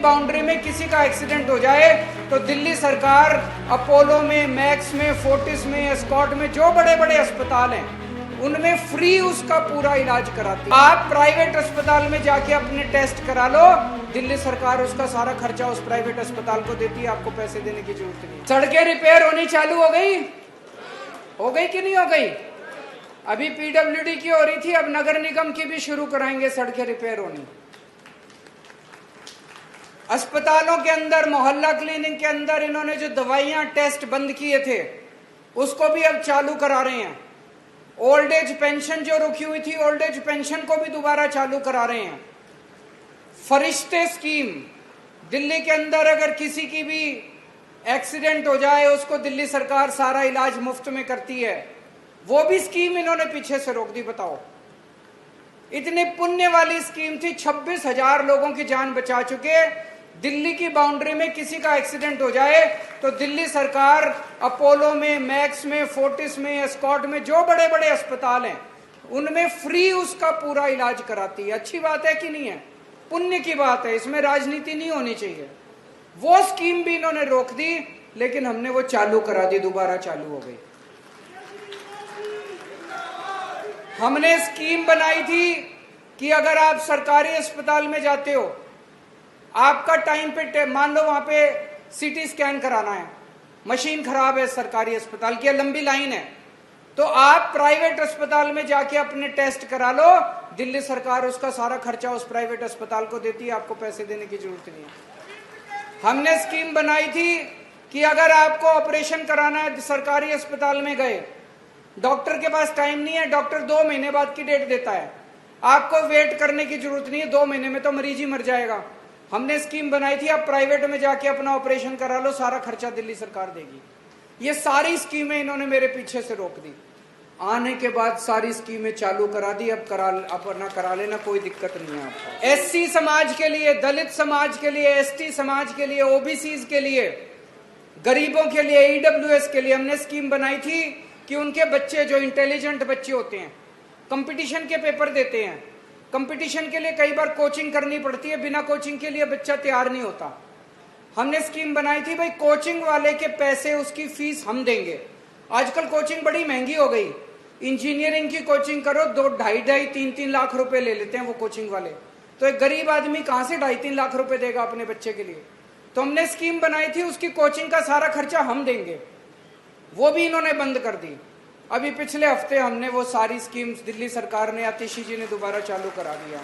Boundary में किसी का एक्सीडेंट हो जाए तो दिल्ली सरकार अपोलो में, मैक्स में, फोर्टिस में, एस्कॉर्ट में, जो बड़े बड़े अस्पताल हैं उनमें फ्री उसका पूरा इलाज कराती है। आप प्राइवेट अस्पताल में जाके अपने टेस्ट करा लो, दिल्ली सरकार उसका सारा खर्चा उस प्राइवेट अस्पताल को देती है, आपको पैसे देने की जरूरत नहीं। सड़कें रिपेयर होनी चालू हो गई कि नहीं हो गई? अभी पीडब्ल्यूडी की हो रही थी, अब नगर निगम की भी शुरू कराएंगे सड़कें रिपेयर होनी। अस्पतालों के अंदर, मोहल्ला क्लिनिक के अंदर इन्होंने जो दवाइयां, टेस्ट बंद किए थे उसको भी अब चालू करा रहे हैं। ओल्ड एज पेंशन जो रुकी हुई थी, ओल्ड एज पेंशन को भी दोबारा चालू करा रहे हैं। फरिश्ते स्कीम, दिल्ली के अंदर अगर किसी की भी एक्सीडेंट हो जाए उसको दिल्ली सरकार सारा इलाज मुफ्त में करती है, वो भी स्कीम इन्होंने पीछे से रोक दी। बताओ, इतनी पुण्य वाली स्कीम थी, 26,000 लोगों की जान बचा चुके। दिल्ली की बाउंड्री में किसी का एक्सीडेंट हो जाए तो दिल्ली सरकार अपोलो में, मैक्स में, फोर्टिस में, एस्कॉर्ट में, जो बड़े बड़े अस्पताल हैं उनमें फ्री उसका पूरा इलाज कराती है। अच्छी बात है कि नहीं है? पुण्य की बात है, इसमें राजनीति नहीं होनी चाहिए। वो स्कीम भी इन्होंने रोक दी, लेकिन हमने वो चालू करा दी, दोबारा चालू हो गई। हमने स्कीम बनाई थी कि अगर आप सरकारी अस्पताल में जाते हो, आपका टाइम पे, मान लो वहां पे सीटी स्कैन कराना है, मशीन खराब है सरकारी अस्पताल की, लंबी लाइन है, तो आप प्राइवेट अस्पताल में जाके अपने टेस्ट करा लो, दिल्ली सरकार उसका सारा खर्चा उस प्राइवेट अस्पताल को देती है, आपको पैसे देने की जरूरत नहीं है। हमने स्कीम बनाई थी कि अगर आपको ऑपरेशन कराना है, सरकारी अस्पताल में गए, डॉक्टर के पास टाइम नहीं है, डॉक्टर 2 महीने बाद की डेट देता है, आपको वेट करने की जरूरत नहीं है, 2 महीने में तो मरीज ही मर जाएगा। हमने स्कीम बनाई थी आप प्राइवेट में जाके अपना ऑपरेशन करा लो, सारा खर्चा दिल्ली सरकार देगी। ये सारी स्कीमें इन्होंने मेरे पीछे से रोक दी। आने के बाद सारी स्कीमें चालू करा दी, अब अपना करा लेना, कोई दिक्कत नहीं है आपको। एससी समाज के लिए, दलित समाज के लिए, एसटी समाज के लिए, ओबीसी के लिए, गरीबों के लिए, ईडब्ल्यूएस के लिए हमने स्कीम बनाई थी कि उनके बच्चे, जो इंटेलिजेंट बच्चे होते हैं, कंपटीशन के पेपर देते हैं, कंपटीशन के लिए कई बार कोचिंग करनी पड़ती है, बिना कोचिंग के लिए बच्चा तैयार नहीं होता। हमने स्कीम बनाई थी भाई कोचिंग वाले के पैसे, उसकी फीस हम देंगे। आजकल कोचिंग बड़ी महंगी हो गई, इंजीनियरिंग की कोचिंग करो 2-2.5, 3-3 लाख रुपए ले लेते हैं वो कोचिंग वाले, तो एक गरीब आदमी कहां से 2.5-3 लाख रुपए देगा अपने बच्चे के लिए? तो हमने स्कीम बनाई थी उसकी कोचिंग का सारा खर्चा हम देंगे, वो भी इन्होंने बंद कर दी। अभी पिछले हफ्ते हमने वो सारी स्कीम्स दिल्ली सरकार ने, आतिशी जी ने दोबारा चालू करा दिया।